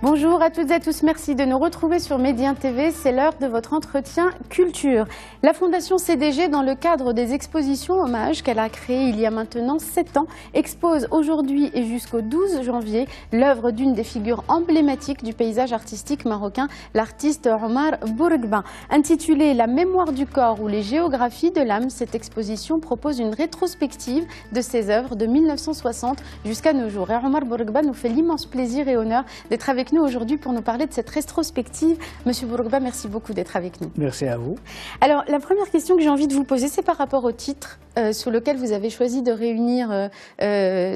Bonjour à toutes et à tous, merci de nous retrouver sur Médien TV, c'est l'heure de votre entretien culture. La Fondation CDG, dans le cadre des expositions hommages qu'elle a créées il y a maintenant 7 ans, expose aujourd'hui et jusqu'au 12 janvier l'œuvre d'une des figures emblématiques du paysage artistique marocain, l'artiste Omar Bourguiba. Intitulée La mémoire du corps ou les géographies de l'âme, cette exposition propose une rétrospective de ses œuvres de 1960 jusqu'à nos jours. Et Omar Bourguiba nous fait l'immense plaisir et honneur d'être avec nous aujourd'hui pour nous parler de cette rétrospective. Monsieur Bourguiba, merci beaucoup d'être avec nous. Merci à vous. Alors, la première question que j'ai envie de vous poser, c'est par rapport au titre sous lequel vous avez choisi de réunir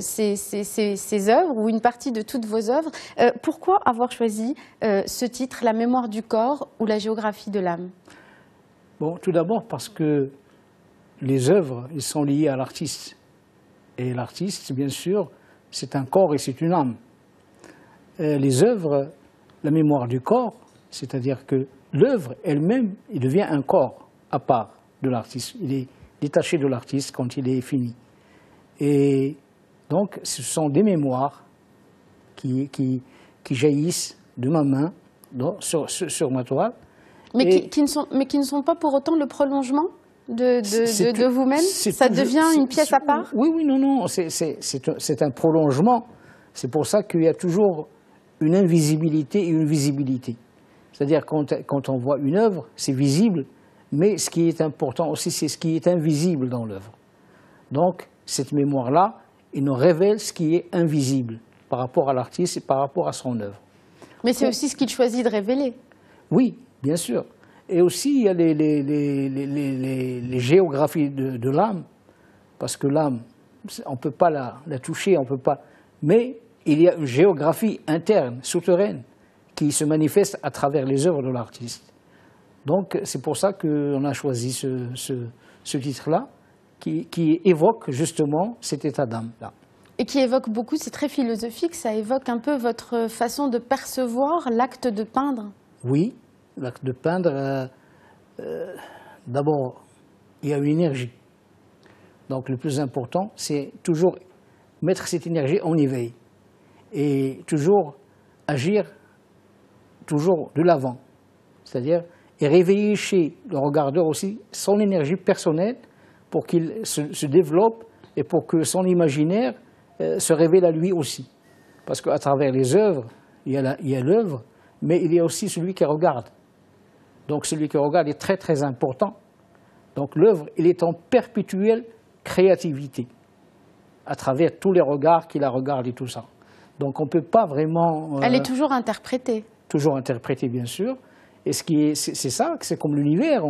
ces œuvres ou une partie de toutes vos œuvres. Pourquoi avoir choisi ce titre, La mémoire du corps ou la géographie de l'âme? Bon, tout d'abord parce que les œuvres, elles sont liées à l'artiste. Et l'artiste, bien sûr, c'est un corps et c'est une âme. Les œuvres, la mémoire du corps, c'est-à-dire que l'œuvre elle-même, il devient un corps à part de l'artiste. Il est détaché de l'artiste quand il est fini. Et donc, ce sont des mémoires qui jaillissent de ma main sur ma toile. Mais qui ne sont pas pour autant le prolongement de vous-même? Ça devient une pièce à part? Oui, non, c'est un prolongement. C'est pour ça qu'il y a toujours une invisibilité et une visibilité. C'est-à-dire quand on voit une œuvre, c'est visible, mais ce qui est important aussi, c'est ce qui est invisible dans l'œuvre. Donc, cette mémoire-là, il nous révèle ce qui est invisible par rapport à l'artiste et par rapport à son œuvre. Mais c'est aussi ce qu'il choisit de révéler. Oui, bien sûr. Et aussi, il y a les géographies de l'âme, parce que l'âme, on ne peut pas la toucher, on peut pas. Mais il y a une géographie interne, souterraine, qui se manifeste à travers les œuvres de l'artiste. Donc, c'est pour ça qu'on a choisi ce titre-là, qui évoque justement cet état d'âme-là. Et qui évoque beaucoup, c'est très philosophique, ça évoque un peu votre façon de percevoir l'acte de peindre. Oui, l'acte de peindre, d'abord, il y a une énergie. Donc le plus important, c'est toujours mettre cette énergie en éveil et toujours agir toujours de l'avant. C'est-à-dire et réveiller chez le regardeur aussi son énergie personnelle pour qu'il se développe et pour que son imaginaire se révèle à lui aussi. Parce qu'à travers les œuvres, il y a l'œuvre, mais il y a aussi celui qui regarde. Donc celui qui regarde est très très important. Donc l'œuvre, elle est en perpétuelle créativité, à travers tous les regards qui la regardent et tout ça. Donc on ne peut pas vraiment... Elle est toujours interprétée. Toujours interprétée, bien sûr. Et c'est ça, c'est comme l'univers.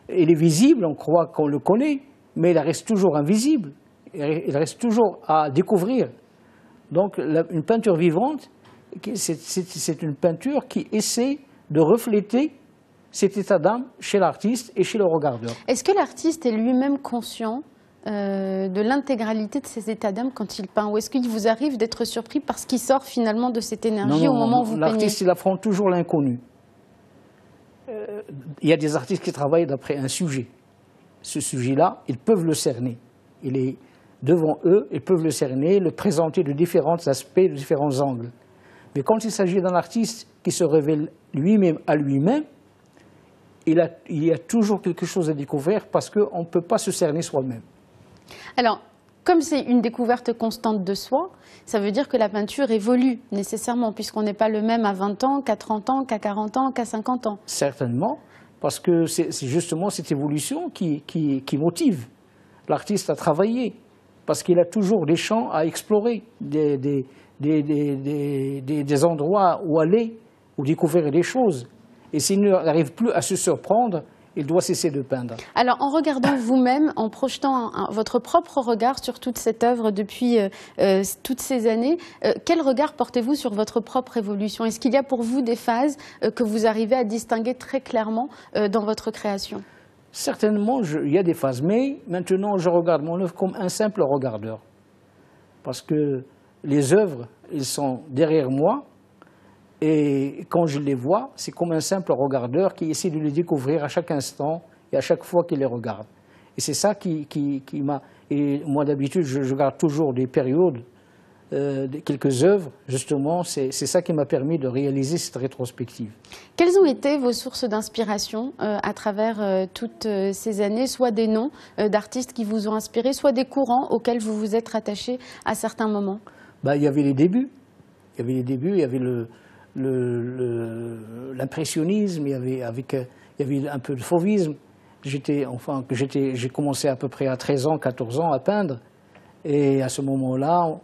Il est visible, on croit qu'on le connaît, mais il reste toujours invisible. Il reste toujours à découvrir. Donc une peinture vivante, c'est une peinture qui essaie de refléter cet état d'âme chez l'artiste et chez le regardeur. Est-ce que l'artiste est lui-même conscient de l'intégralité de ses états d'âme quand il peint? Ou est-ce qu'il vous arrive d'être surpris par ce qui sort finalement de cette énergie au moment où vous peignez? L'artiste, il affronte toujours l'inconnu. Il y a des artistes qui travaillent d'après un sujet. Ce sujet-là, ils peuvent le cerner. Il est devant eux, ils peuvent le cerner, le présenter de différents aspects, de différents angles. Mais quand il s'agit d'un artiste qui se révèle lui-même à lui-même, il y a toujours quelque chose à découvrir parce qu'on ne peut pas se cerner soi-même. Alors, comme c'est une découverte constante de soi, ça veut dire que la peinture évolue nécessairement, puisqu'on n'est pas le même à 20 ans, qu'à 30 ans, qu'à 40 ans, qu'à 50 ans. Certainement, parce que c'est justement cette évolution qui motive l'artiste à travailler, parce qu'il a toujours des champs à explorer, des endroits où aller, où découvrir des choses. Et s'il n'arrive plus à se surprendre, il doit cesser de peindre. Alors, en regardant vous-même, en projetant votre propre regard sur toute cette œuvre depuis toutes ces années, quel regard portez-vous sur votre propre évolution? Est-ce qu'il y a pour vous des phases que vous arrivez à distinguer très clairement dans votre création? Certainement, il y a des phases, mais maintenant je regarde mon œuvre comme un simple regardeur. Parce que les œuvres, elles sont derrière moi, et quand je les vois, c'est comme un simple regardeur qui essaie de les découvrir à chaque instant et à chaque fois qu'il les regarde. Et c'est ça qui m'a... Et moi d'habitude, je garde toujours des périodes quelques œuvres, justement, c'est ça qui m'a permis de réaliser cette rétrospective. Quelles ont été vos sources d'inspiration à travers toutes ces années, soit des noms d'artistes qui vous ont inspiré, soit des courants auxquels vous vous êtes rattaché à certains moments? Il y avait les débuts, il y avait l'impressionnisme, il y avait un peu de fauvisme. J'ai commencé à peu près à 13 ans, 14 ans à peindre, et à ce moment-là,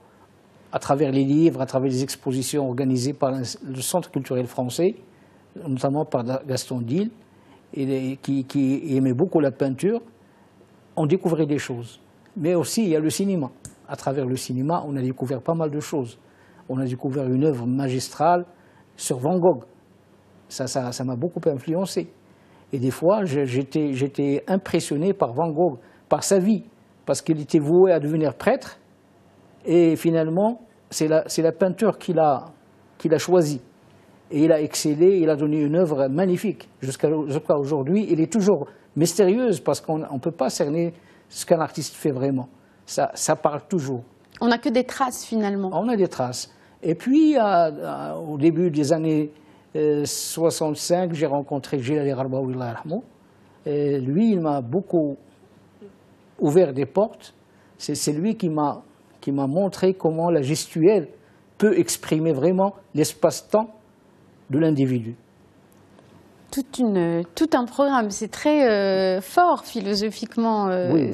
à travers les livres, à travers les expositions organisées par le Centre culturel français, notamment par Gaston Dil, qui aimait beaucoup la peinture, on découvrait des choses. Mais aussi, il y a le cinéma. À travers le cinéma, on a découvert pas mal de choses. On a découvert une œuvre magistrale sur Van Gogh. Ça m'a beaucoup influencé. Et des fois, j'étais impressionné par Van Gogh, par sa vie, parce qu'il était voué à devenir prêtre. Et finalement, c'est la peinture qu'il a choisie. Et il a excellé, il a donné une œuvre magnifique. Jusqu'à aujourd'hui, elle est toujours mystérieuse parce qu'on ne peut pas cerner ce qu'un artiste fait vraiment. Ça parle toujours. On n'a que des traces finalement. On a des traces. Et puis, au début des années 65, j'ai rencontré Djilali Gharbaoui, Allah yarhamou. Et lui, il m'a beaucoup ouvert des portes. C'est lui qui m'a montré comment la gestuelle peut exprimer vraiment l'espace-temps de l'individu. Tout un programme, c'est très fort philosophiquement, Oui.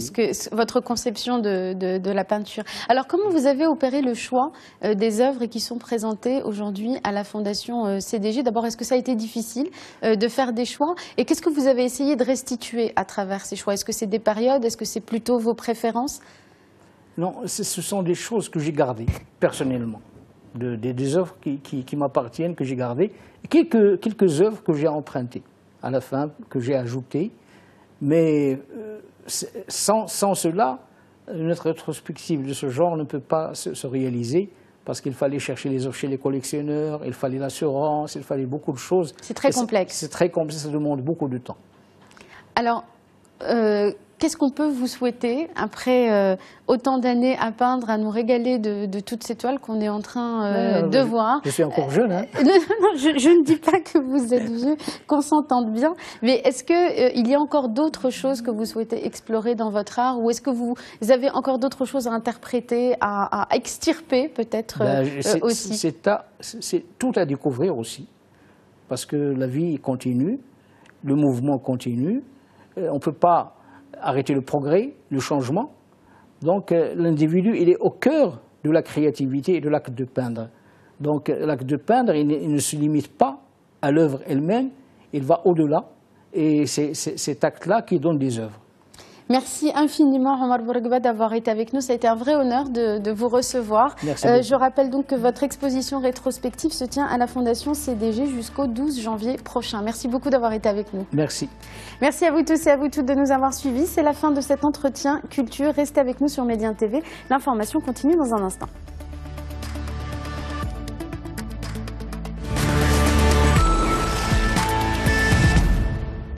votre conception de la peinture. Alors comment vous avez opéré le choix des œuvres qui sont présentées aujourd'hui à la Fondation CDG? D'abord, est-ce que ça a été difficile de faire des choix? Et qu'est-ce que vous avez essayé de restituer à travers ces choix? Est-ce que c'est des périodes? Est-ce que c'est plutôt vos préférences? Non, ce sont des choses que j'ai gardées personnellement, des œuvres qui m'appartiennent, que j'ai gardées, et quelques œuvres que j'ai empruntées à la fin, que j'ai ajoutées. Mais sans cela, une rétrospective de ce genre ne peut pas se réaliser, parce qu'il fallait chercher les œuvres chez les collectionneurs, il fallait l'assurance, il fallait beaucoup de choses. C'est très complexe. C'est très complexe, ça demande beaucoup de temps. Alors, qu'est-ce qu'on peut vous souhaiter après autant d'années à peindre, à nous régaler de toutes ces toiles qu'on est en train de voir? Je suis encore jeune. Hein. Non, je ne dis pas que vous êtes vieux, qu'on s'entende bien, mais est-ce qu'il y a encore d'autres choses que vous souhaitez explorer dans votre art, ou est-ce que vous avez encore d'autres choses à interpréter, à extirper peut-être aussi? C'est tout à découvrir aussi, parce que la vie continue, le mouvement continue. On ne peut pas arrêter le progrès, le changement. Donc l'individu, il est au cœur de la créativité et de l'acte de peindre. Donc l'acte de peindre, il ne se limite pas à l'œuvre elle-même, il va au-delà. Et c'est cet acte-là qui donne des œuvres. Merci infiniment, Omar Boureghba, d'avoir été avec nous. Ça a été un vrai honneur de vous recevoir. Merci beaucoup. Je rappelle donc que votre exposition rétrospective se tient à la Fondation CDG jusqu'au 12 janvier prochain. Merci beaucoup d'avoir été avec nous. Merci. Merci à vous tous et à vous toutes de nous avoir suivis. C'est la fin de cet entretien culture. Restez avec nous sur Médien TV. L'information continue dans un instant.